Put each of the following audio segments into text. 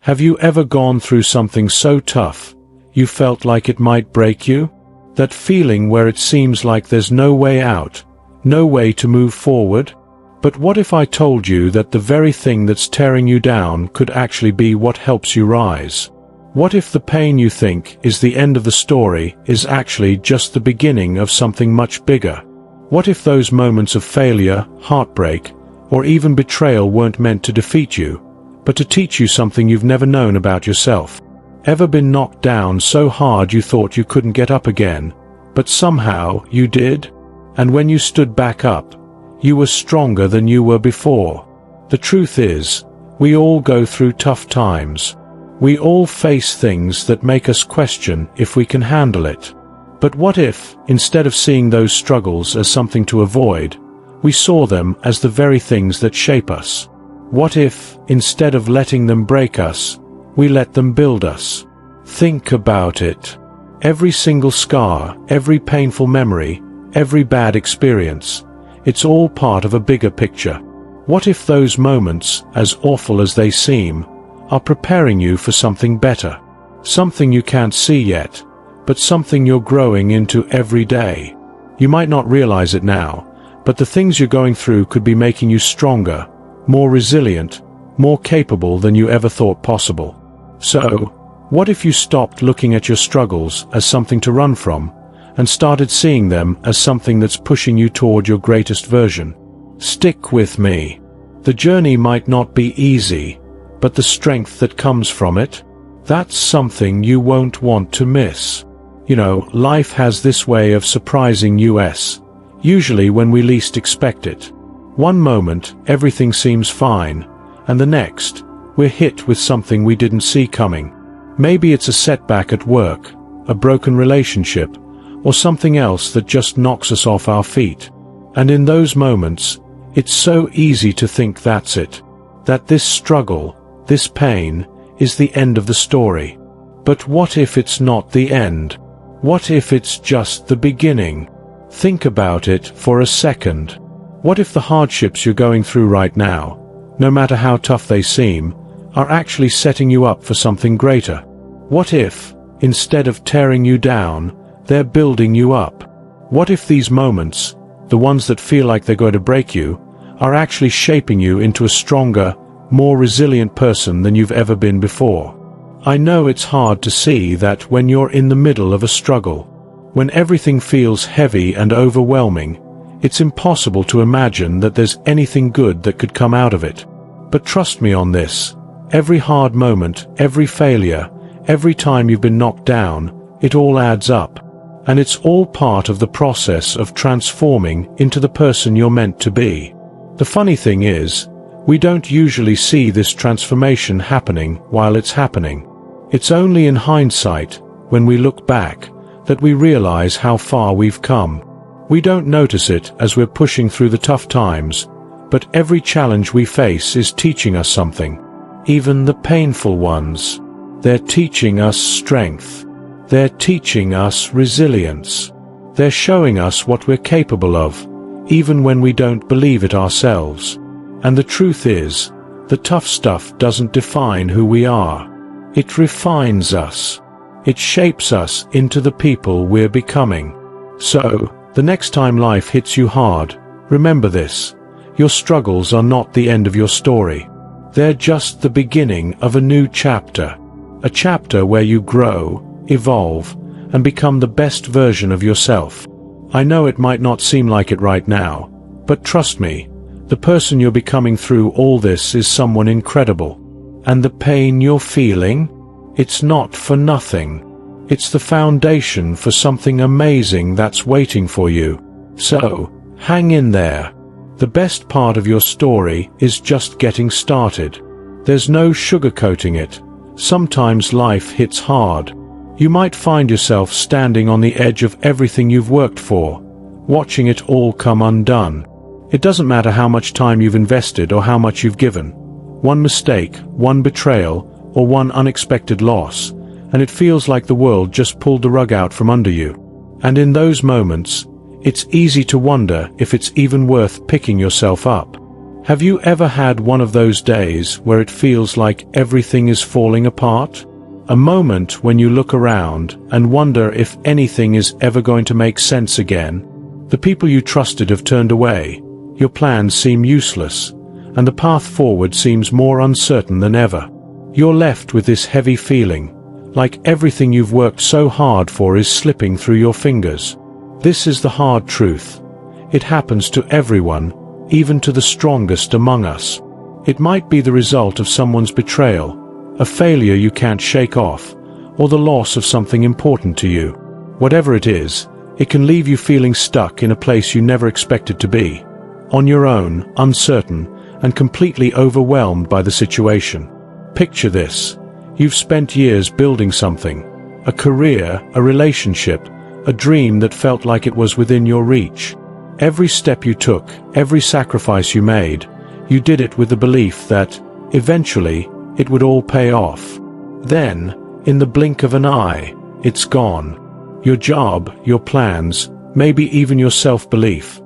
Have you ever gone through something so tough, you felt like it might break you? That feeling where it seems like there's no way out, no way to move forward? But what if I told you that the very thing that's tearing you down could actually be what helps you rise? What if the pain you think is the end of the story is actually just the beginning of something much bigger? What if those moments of failure, heartbreak, or even betrayal weren't meant to defeat you, but to teach you something you've never known about yourself? Ever been knocked down so hard you thought you couldn't get up again, but somehow you did? And when you stood back up, you were stronger than you were before. The truth is, we all go through tough times. We all face things that make us question if we can handle it. But what if, instead of seeing those struggles as something to avoid, we saw them as the very things that shape us? What if, instead of letting them break us, we let them build us? Think about it. Every single scar, every painful memory, every bad experience, it's all part of a bigger picture. What if those moments, as awful as they seem, are preparing you for something better? Something you can't see yet, but something you're growing into every day. You might not realize it now, but the things you're going through could be making you stronger, more resilient, more capable than you ever thought possible. So, what if you stopped looking at your struggles as something to run from, and started seeing them as something that's pushing you toward your greatest version? Stick with me. The journey might not be easy, but the strength that comes from it, that's something you won't want to miss. You know, life has this way of surprising us, usually when we least expect it. One moment, everything seems fine, and the next, we're hit with something we didn't see coming. Maybe it's a setback at work, a broken relationship, or something else that just knocks us off our feet. And in those moments, it's so easy to think that's it, that this struggle, this pain, is the end of the story. But what if it's not the end? What if it's just the beginning? Think about it for a second. What if the hardships you're going through right now, no matter how tough they seem, are actually setting you up for something greater? What if, instead of tearing you down, they're building you up? What if these moments, the ones that feel like they're going to break you, are actually shaping you into a stronger, more resilient person than you've ever been before? I know it's hard to see that when you're in the middle of a struggle. When everything feels heavy and overwhelming, it's impossible to imagine that there's anything good that could come out of it. But trust me on this, every hard moment, every failure, every time you've been knocked down, it all adds up. And it's all part of the process of transforming into the person you're meant to be. The funny thing is, we don't usually see this transformation happening while it's happening. It's only in hindsight, when we look back, that we realize how far we've come. We don't notice it as we're pushing through the tough times, but every challenge we face is teaching us something. Even the painful ones. They're teaching us strength. They're teaching us resilience. They're showing us what we're capable of, even when we don't believe it ourselves. And the truth is, the tough stuff doesn't define who we are. It refines us. It shapes us into the people we're becoming. So, the next time life hits you hard, remember this. Your struggles are not the end of your story. They're just the beginning of a new chapter. A chapter where you grow, evolve, and become the best version of yourself. I know it might not seem like it right now, but trust me, the person you're becoming through all this is someone incredible. And the pain you're feeling? It's not for nothing. It's the foundation for something amazing that's waiting for you. So, hang in there. The best part of your story is just getting started. There's no sugarcoating it. Sometimes life hits hard. You might find yourself standing on the edge of everything you've worked for, watching it all come undone. It doesn't matter how much time you've invested or how much you've given. One mistake, one betrayal, or one unexpected loss, and it feels like the world just pulled the rug out from under you. And in those moments, it's easy to wonder if it's even worth picking yourself up. Have you ever had one of those days where it feels like everything is falling apart? A moment when you look around and wonder if anything is ever going to make sense again. The people you trusted have turned away, your plans seem useless, and the path forward seems more uncertain than ever. You're left with this heavy feeling, like everything you've worked so hard for is slipping through your fingers. This is the hard truth. It happens to everyone, even to the strongest among us. It might be the result of someone's betrayal, a failure you can't shake off, or the loss of something important to you. Whatever it is, it can leave you feeling stuck in a place you never expected to be, on your own, uncertain, and completely overwhelmed by the situation. Picture this. You've spent years building something, a career, a relationship, a dream that felt like it was within your reach. Every step you took, every sacrifice you made, you did it with the belief that, eventually, it would all pay off. Then, in the blink of an eye, it's gone. Your job, your plans, maybe even your self-belief.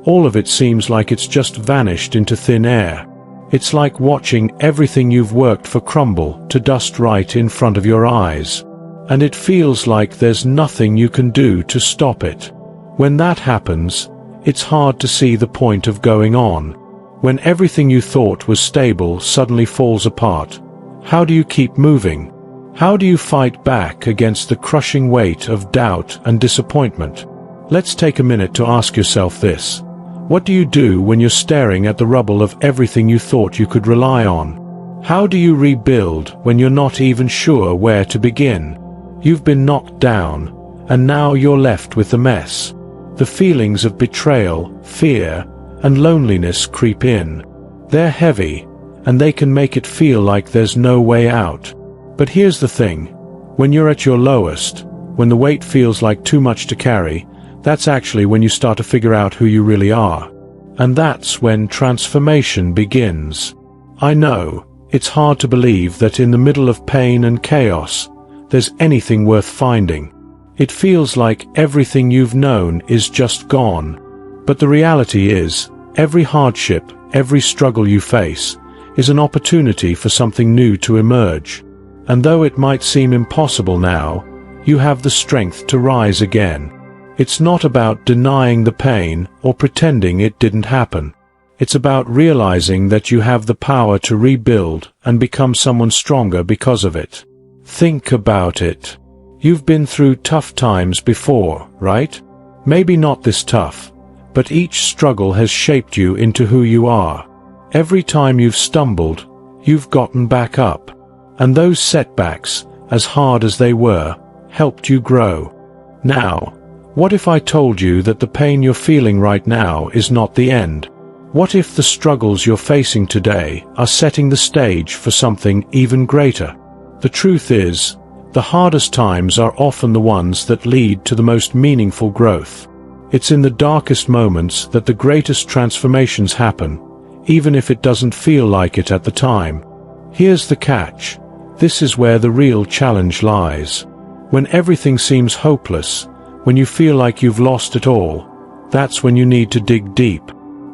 All of it seems like it's just vanished into thin air. It's like watching everything you've worked for crumble to dust right in front of your eyes. And it feels like there's nothing you can do to stop it. When that happens, it's hard to see the point of going on. When everything you thought was stable suddenly falls apart, how do you keep moving? How do you fight back against the crushing weight of doubt and disappointment? Let's take a minute to ask yourself this. What do you do when you're staring at the rubble of everything you thought you could rely on? How do you rebuild when you're not even sure where to begin? You've been knocked down, and now you're left with the mess. The feelings of betrayal, fear, and loneliness creep in. They're heavy, and they can make it feel like there's no way out. But here's the thing. When you're at your lowest, when the weight feels like too much to carry, that's actually when you start to figure out who you really are. And that's when transformation begins. I know, it's hard to believe that in the middle of pain and chaos, there's anything worth finding. It feels like everything you've known is just gone. But the reality is, every hardship, every struggle you face, is an opportunity for something new to emerge. And though it might seem impossible now, you have the strength to rise again. It's not about denying the pain or pretending it didn't happen. It's about realizing that you have the power to rebuild and become someone stronger because of it. Think about it. You've been through tough times before, right? Maybe not this tough, but each struggle has shaped you into who you are. Every time you've stumbled, you've gotten back up. And those setbacks, as hard as they were, helped you grow. Now, what if I told you that the pain you're feeling right now is not the end? What if the struggles you're facing today are setting the stage for something even greater? The truth is, the hardest times are often the ones that lead to the most meaningful growth. It's in the darkest moments that the greatest transformations happen, even if it doesn't feel like it at the time. Here's the catch. This is where the real challenge lies. When everything seems hopeless, when you feel like you've lost it all, that's when you need to dig deep.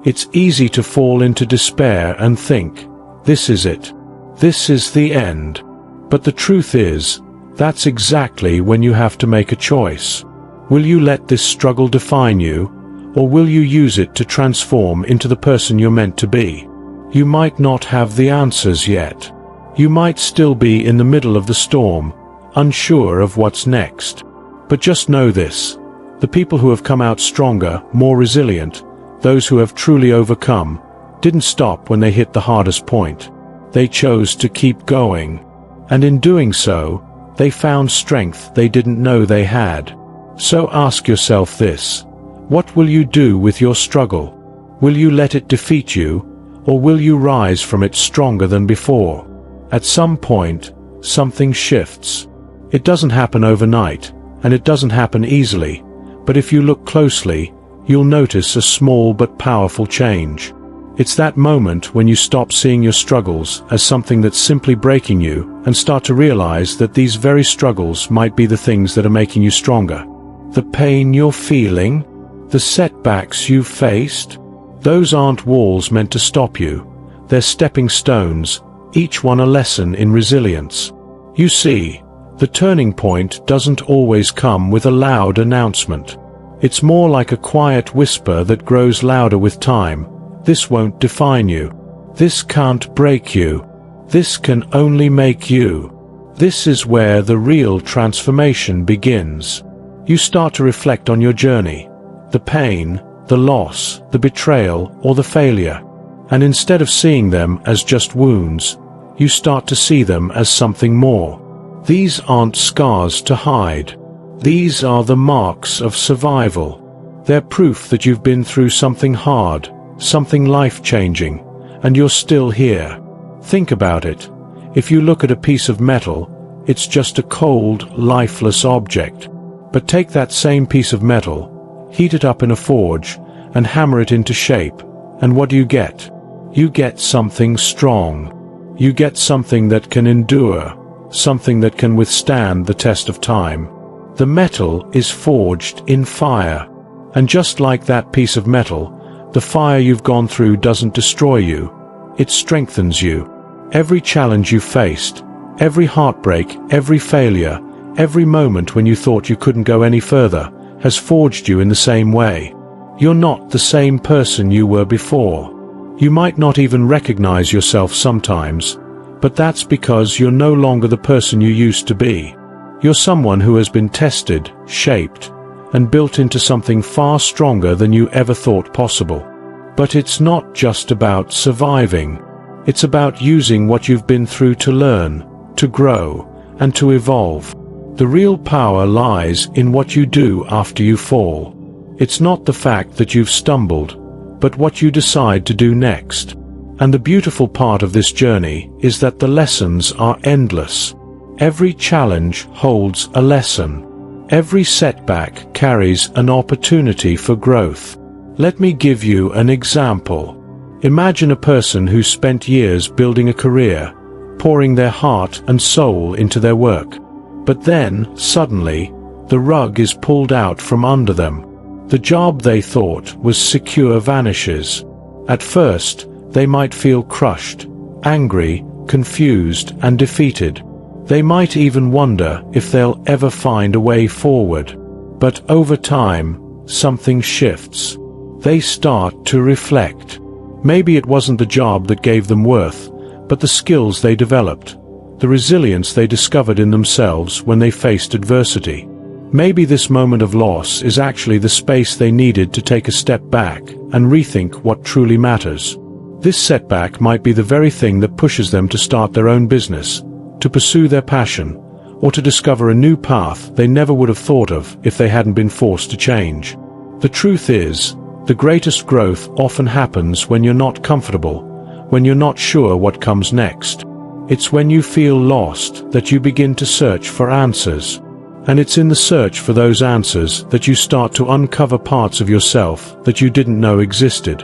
It's easy to fall into despair and think, this is it. This is the end. But the truth is, that's exactly when you have to make a choice. Will you let this struggle define you, or will you use it to transform into the person you're meant to be? You might not have the answers yet. You might still be in the middle of the storm, unsure of what's next. But just know this. The people who have come out stronger, more resilient, those who have truly overcome, didn't stop when they hit the hardest point. They chose to keep going. And in doing so, they found strength they didn't know they had. So ask yourself this. What will you do with your struggle? Will you let it defeat you, or will you rise from it stronger than before? At some point, something shifts. It doesn't happen overnight, and it doesn't happen easily, but if you look closely, you'll notice a small but powerful change. It's that moment when you stop seeing your struggles as something that's simply breaking you and start to realize that these very struggles might be the things that are making you stronger. The pain you're feeling, the setbacks you've faced, Those aren't walls meant to stop you. They're stepping stones, each one a lesson in resilience. You see, the turning point doesn't always come with a loud announcement. It's more like a quiet whisper that grows louder with time. This won't define you. This can't break you. This can only make you. This is where the real transformation begins. You start to reflect on your journey, the pain, the loss, the betrayal, or the failure. And instead of seeing them as just wounds, you start to see them as something more. These aren't scars to hide. These are the marks of survival. They're proof that you've been through something hard, something life-changing, and you're still here. Think about it. If you look at a piece of metal, it's just a cold, lifeless object. But take that same piece of metal, heat it up in a forge, and hammer it into shape, and what do you get? You get something strong. You get something that can endure, something that can withstand the test of time. The metal is forged in fire. And just like that piece of metal, the fire you've gone through doesn't destroy you. It strengthens you. Every challenge you faced, every heartbreak, every failure, every moment when you thought you couldn't go any further, has forged you in the same way. You're not the same person you were before. You might not even recognize yourself sometimes, but that's because you're no longer the person you used to be. You're someone who has been tested, shaped, and built into something far stronger than you ever thought possible. But it's not just about surviving. It's about using what you've been through to learn, to grow, and to evolve. The real power lies in what you do after you fall. It's not the fact that you've stumbled, but what you decide to do next. And the beautiful part of this journey is that the lessons are endless. Every challenge holds a lesson. Every setback carries an opportunity for growth. Let me give you an example. Imagine a person who spent years building a career, pouring their heart and soul into their work. But then, suddenly, the rug is pulled out from under them. The job they thought was secure vanishes. At first, they might feel crushed, angry, confused, and defeated. They might even wonder if they'll ever find a way forward. But over time, something shifts. They start to reflect. Maybe it wasn't the job that gave them worth, but the skills they developed, the resilience they discovered in themselves when they faced adversity. Maybe this moment of loss is actually the space they needed to take a step back and rethink what truly matters. This setback might be the very thing that pushes them to start their own business, to pursue their passion, or to discover a new path they never would have thought of if they hadn't been forced to change. The truth is, the greatest growth often happens when you're not comfortable, when you're not sure what comes next. It's when you feel lost that you begin to search for answers. And it's in the search for those answers that you start to uncover parts of yourself that you didn't know existed.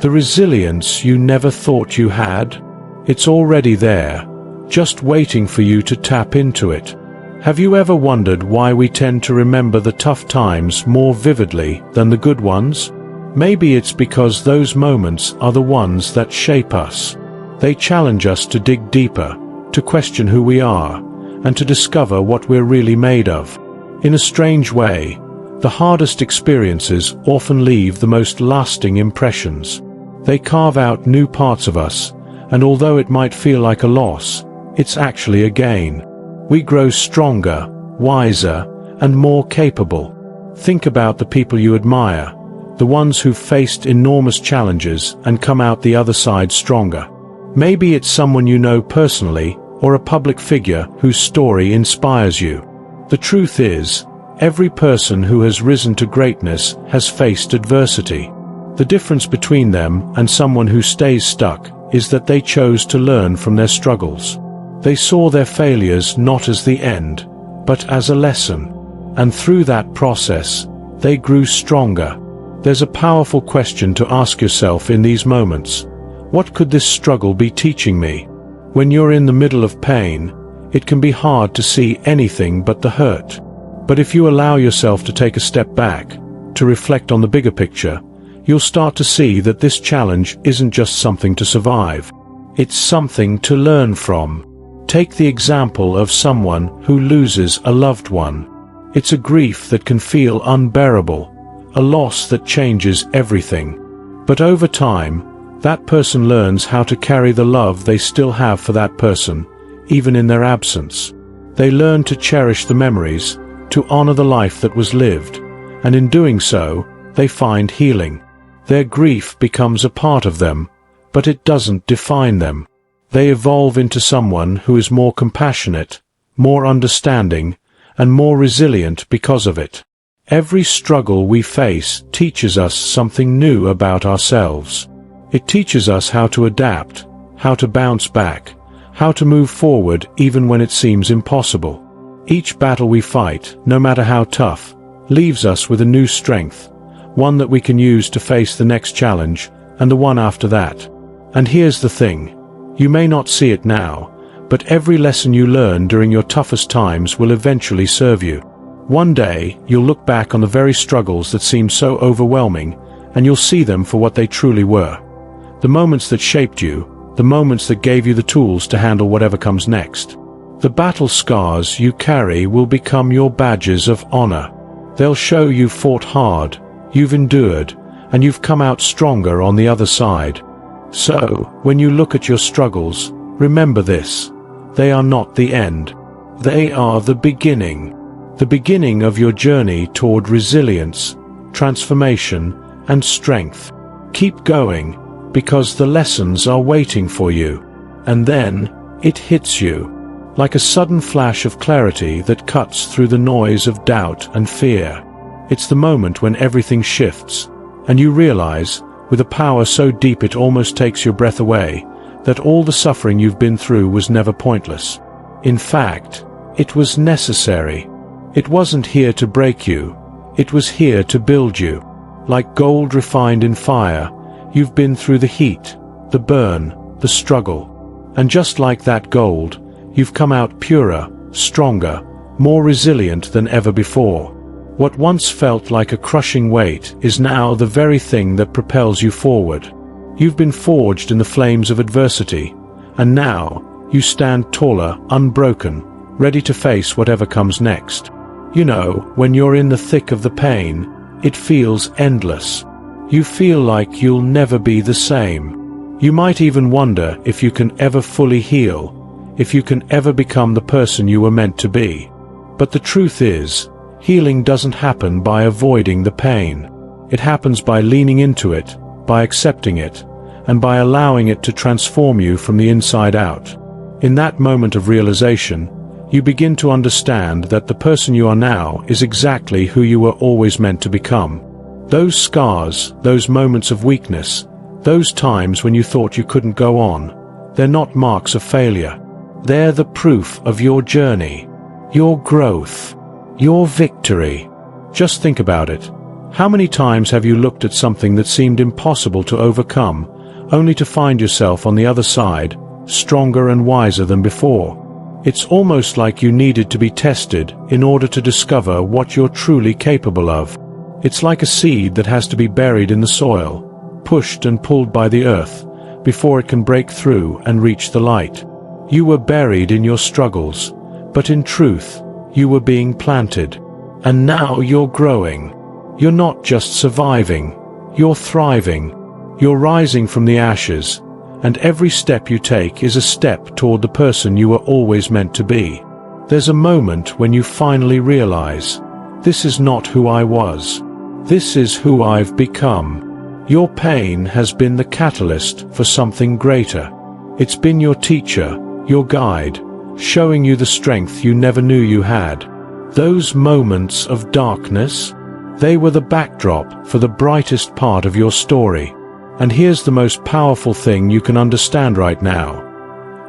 The resilience you never thought you had. It's already there, just waiting for you to tap into it. Have you ever wondered why we tend to remember the tough times more vividly than the good ones? Maybe it's because those moments are the ones that shape us. They challenge us to dig deeper, to question who we are, and to discover what we're really made of. In a strange way, the hardest experiences often leave the most lasting impressions. They carve out new parts of us, and although it might feel like a loss, it's actually a gain. We grow stronger, wiser, and more capable. Think about the people you admire, the ones who've faced enormous challenges and come out the other side stronger. Maybe it's someone you know personally, or a public figure whose story inspires you. The truth is, every person who has risen to greatness has faced adversity. The difference between them and someone who stays stuck is that they chose to learn from their struggles. They saw their failures not as the end, but as a lesson. And through that process, they grew stronger. There's a powerful question to ask yourself in these moments. What could this struggle be teaching me? When you're in the middle of pain, it can be hard to see anything but the hurt. But if you allow yourself to take a step back, to reflect on the bigger picture, you'll start to see that this challenge isn't just something to survive. It's something to learn from. Take the example of someone who loses a loved one. It's a grief that can feel unbearable, a loss that changes everything. But over time, that person learns how to carry the love they still have for that person, even in their absence. They learn to cherish the memories, to honor the life that was lived, and in doing so, they find healing. Their grief becomes a part of them, but it doesn't define them. They evolve into someone who is more compassionate, more understanding, and more resilient because of it. Every struggle we face teaches us something new about ourselves. It teaches us how to adapt, how to bounce back, how to move forward even when it seems impossible. Each battle we fight, no matter how tough, leaves us with a new strength, one that we can use to face the next challenge, and the one after that. And here's the thing, you may not see it now, but every lesson you learn during your toughest times will eventually serve you. One day, you'll look back on the very struggles that seemed so overwhelming, and you'll see them for what they truly were. The moments that shaped you, the moments that gave you the tools to handle whatever comes next. The battle scars you carry will become your badges of honor. They'll show you've fought hard, you've endured, and you've come out stronger on the other side. So, when you look at your struggles, remember this: they are not the end. They are the beginning of your journey toward resilience, transformation, and strength. Keep going, because the lessons are waiting for you. And then, it hits you, like a sudden flash of clarity that cuts through the noise of doubt and fear. It's the moment when everything shifts, and you realize, with a power so deep it almost takes your breath away, that all the suffering you've been through was never pointless. In fact, it was necessary. It wasn't here to break you, it was here to build you. Like gold refined in fire, you've been through the heat, the burn, the struggle. And just like that gold, you've come out purer, stronger, more resilient than ever before. What once felt like a crushing weight is now the very thing that propels you forward. You've been forged in the flames of adversity, and now you stand taller, unbroken, ready to face whatever comes next. You know, when you're in the thick of the pain, it feels endless. You feel like you'll never be the same. You might even wonder if you can ever fully heal, if you can ever become the person you were meant to be. But the truth is, healing doesn't happen by avoiding the pain. It happens by leaning into it, by accepting it, and by allowing it to transform you from the inside out. In that moment of realization, you begin to understand that the person you are now is exactly who you were always meant to become. Those scars, those moments of weakness, those times when you thought you couldn't go on, they're not marks of failure. They're the proof of your journey, your growth, your victory. Just think about it. How many times have you looked at something that seemed impossible to overcome, only to find yourself on the other side, stronger and wiser than before? It's almost like you needed to be tested in order to discover what you're truly capable of. It's like a seed that has to be buried in the soil, pushed and pulled by the earth, before it can break through and reach the light. You were buried in your struggles, but in truth, you were being planted. And now you're growing. You're not just surviving, you're thriving. You're rising from the ashes, and every step you take is a step toward the person you were always meant to be. There's a moment when you finally realize, this is not who I was. This is who I've become. Your pain has been the catalyst for something greater. It's been your teacher, your guide, showing you the strength you never knew you had. Those moments of darkness, they were the backdrop for the brightest part of your story. And here's the most powerful thing you can understand right now.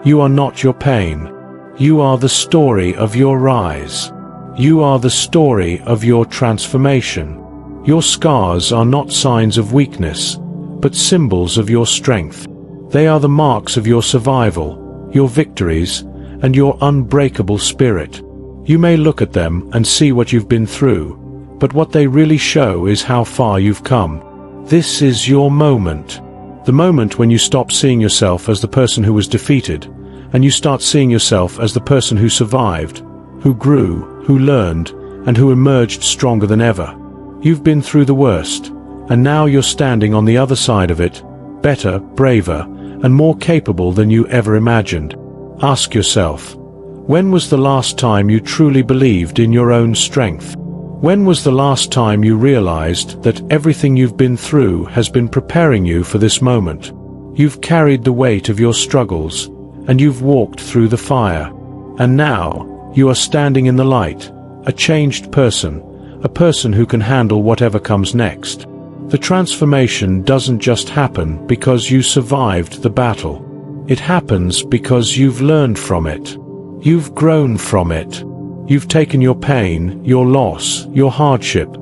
You are not your pain. You are the story of your rise. You are the story of your transformation. Your scars are not signs of weakness, but symbols of your strength. They are the marks of your survival, your victories, and your unbreakable spirit. You may look at them and see what you've been through, but what they really show is how far you've come. This is your moment. The moment when you stop seeing yourself as the person who was defeated, and you start seeing yourself as the person who survived, who grew, who learned, and who emerged stronger than ever. You've been through the worst, and now you're standing on the other side of it, better, braver, and more capable than you ever imagined. Ask yourself, when was the last time you truly believed in your own strength? When was the last time you realized that everything you've been through has been preparing you for this moment? You've carried the weight of your struggles, and you've walked through the fire. And now, you are standing in the light, a changed person, a person who can handle whatever comes next. The transformation doesn't just happen because you survived the battle. It happens because you've learned from it. You've grown from it. You've taken your pain, your loss, your hardship,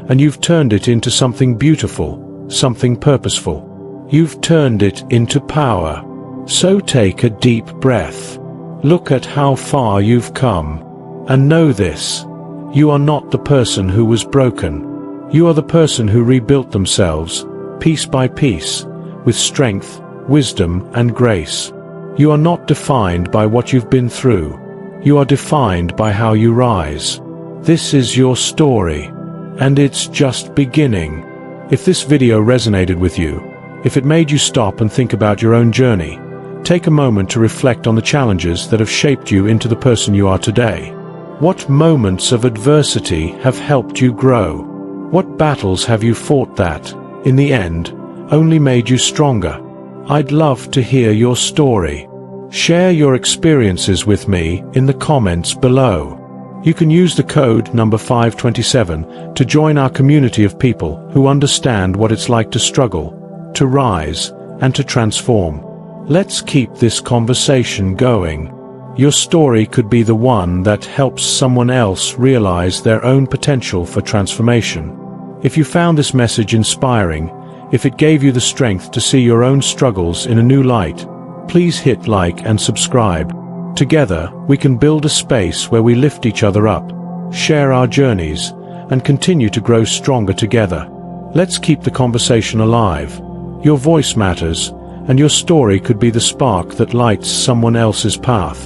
and you've turned it into something beautiful, something purposeful. You've turned it into power. So take a deep breath. Look at how far you've come. And know this: you are not the person who was broken. You are the person who rebuilt themselves, piece by piece, with strength, wisdom, and grace. You are not defined by what you've been through. You are defined by how you rise. This is your story, and it's just beginning. If this video resonated with you, if it made you stop and think about your own journey, take a moment to reflect on the challenges that have shaped you into the person you are today. What moments of adversity have helped you grow? What battles have you fought that, in the end, only made you stronger? I'd love to hear your story. Share your experiences with me in the comments below. You can use the code number 527 to join our community of people who understand what it's like to struggle, to rise, and to transform. Let's keep this conversation going. Your story could be the one that helps someone else realize their own potential for transformation. If you found this message inspiring, if it gave you the strength to see your own struggles in a new light, please hit like and subscribe. Together, we can build a space where we lift each other up, share our journeys, and continue to grow stronger together. Let's keep the conversation alive. Your voice matters, and your story could be the spark that lights someone else's path.